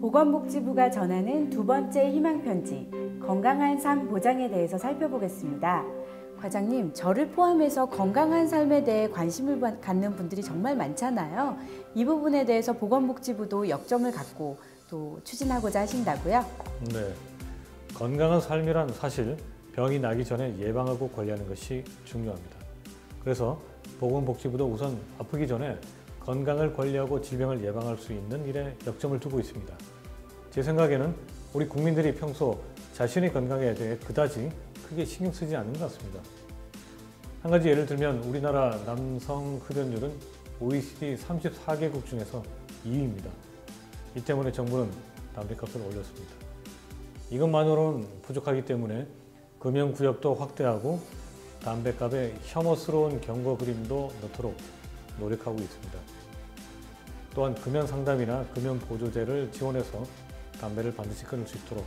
보건복지부가 전하는 두 번째 희망편지, 건강한 삶 보장에 대해서 살펴보겠습니다. 과장님, 저를 포함해서 건강한 삶에 대해 관심을 갖는 분들이 정말 많잖아요. 이 부분에 대해서 보건복지부도 역점을 갖고 또 추진하고자 하신다고요? 네, 건강한 삶이란 사실 병이 나기 전에 예방하고 관리하는 것이 중요합니다. 그래서 보건복지부도 우선 아프기 전에 건강을 관리하고 질병을 예방할 수 있는 일에 역점을 두고 있습니다. 제 생각에는 우리 국민들이 평소 자신의 건강에 대해 그다지 크게 신경 쓰지 않는 것 같습니다. 한 가지 예를 들면 우리나라 남성 흡연율은 OECD 34개국 중에서 2위입니다. 이 때문에 정부는 담배값을 올렸습니다. 이것만으로는 부족하기 때문에 금연구역도 확대하고 담배값에 혐오스러운 경고 그림도 넣도록 노력하고 있습니다. 또한 금연상담이나 금연보조제를 지원해서 담배를 반드시 끊을 수 있도록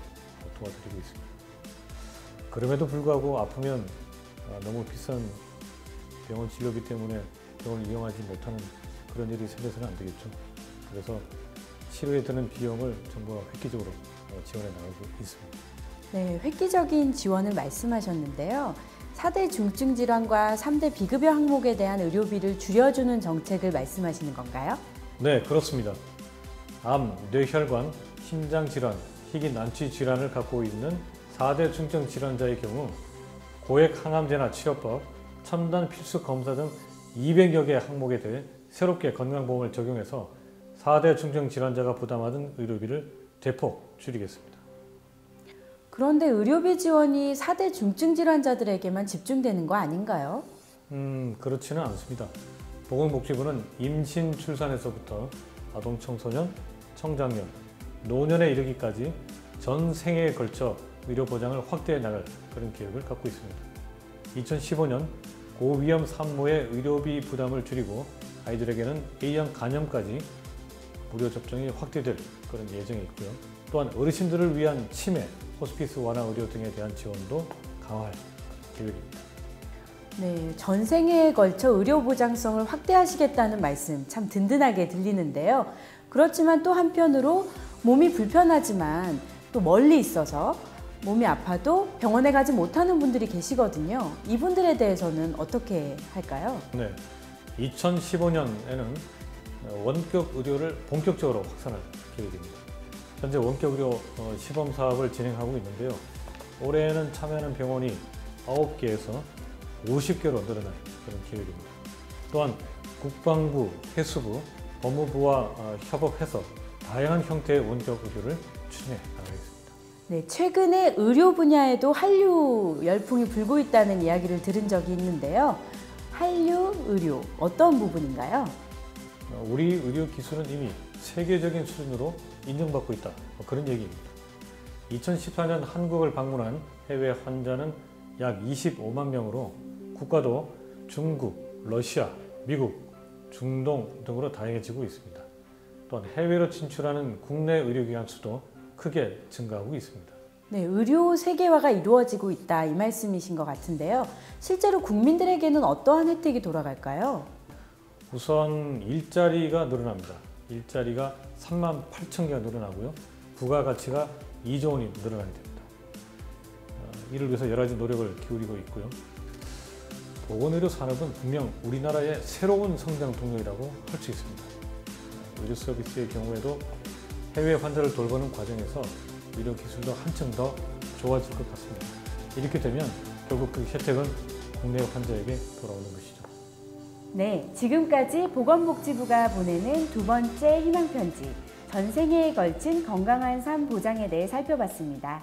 도와드리고 있습니다. 그럼에도 불구하고 아프면 너무 비싼 병원 진료비 때문에 병원을 이용하지 못하는 그런 일이 생겨서는 안 되겠죠. 그래서 치료에 드는 비용을 정부가 획기적으로 지원해 나가고 있습니다. 네, 획기적인 지원을 말씀하셨는데요. 4대 중증질환과 3대 비급여 항목에 대한 의료비를 줄여주는 정책을 말씀하시는 건가요? 네, 그렇습니다. 암, 뇌혈관, 심장질환, 희귀 난치 질환을 갖고 있는 4대 중증 질환자의 경우 고액 항암제나 치료법, 첨단 필수 검사 등 200여 개 항목에 대해 새롭게 건강보험을 적용해서 4대 중증 질환자가 부담하는 의료비를 대폭 줄이겠습니다. 그런데 의료비 지원이 4대 중증 질환자들에게만 집중되는 거 아닌가요? 그렇지는 않습니다. 보건복지부는 임신, 출산에서부터 아동, 청소년, 청장년, 노년에 이르기까지 전 생애에 걸쳐 의료 보장을 확대해 나갈 그런 계획을 갖고 있습니다. 2015년 고위험 산모의 의료비 부담을 줄이고 아이들에게는 A형 간염까지 무료 접종이 확대될 그런 예정이 있고요. 또한 어르신들을 위한 치매, 호스피스 완화 의료 등에 대한 지원도 강화할 계획입니다. 네, 전 생애에 걸쳐 의료 보장성을 확대하시겠다는 말씀 참 든든하게 들리는데요. 그렇지만 또 한편으로 몸이 불편하지만 또 멀리 있어서 몸이 아파도 병원에 가지 못하는 분들이 계시거든요. 이분들에 대해서는 어떻게 할까요? 네, 2015년에는 원격 의료를 본격적으로 확산할 계획입니다. 현재 원격 의료 시범 사업을 진행하고 있는데요. 올해에는 참여하는 병원이 9개에서 50개로 늘어날 그런 계획입니다. 또한 국방부, 해수부, 법무부와 협업해서 다양한 형태의 원격 의료를 추진해 나가겠습니다. 네, 최근에 의료 분야에도 한류 열풍이 불고 있다는 이야기를 들은 적이 있는데요. 한류 의료, 어떤 부분인가요? 우리 의료 기술은 이미 세계적인 수준으로 인정받고 있다. 그런 얘기입니다. 2014년 한국을 방문한 해외 환자는 약 25만 명으로 국가도 중국, 러시아, 미국, 중동 등으로 다양해지고 있습니다. 또한 해외로 진출하는 국내 의료기관 수도 크게 증가하고 있습니다. 네, 의료 세계화가 이루어지고 있다 이 말씀이신 것 같은데요. 실제로 국민들에게는 어떠한 혜택이 돌아갈까요? 우선 일자리가 늘어납니다. 일자리가 3만 8천 개가 늘어나고요. 부가가치가 2조 원이 늘어나게 됩니다. 이를 위해서 여러 가지 노력을 기울이고 있고요. 보건의료 산업은 분명 우리나라의 새로운 성장 동력이라고 할 수 있습니다. 의료 서비스의 경우에도 해외 환자를 돌보는 과정에서 의료 기술도 한층 더 좋아질 것 같습니다. 이렇게 되면 결국 그 혜택은 국내 환자에게 돌아오는 것이죠. 네, 지금까지 보건복지부가 보내는 두 번째 희망편지, 전 생애에 걸친 건강한 삶 보장에 대해 살펴봤습니다.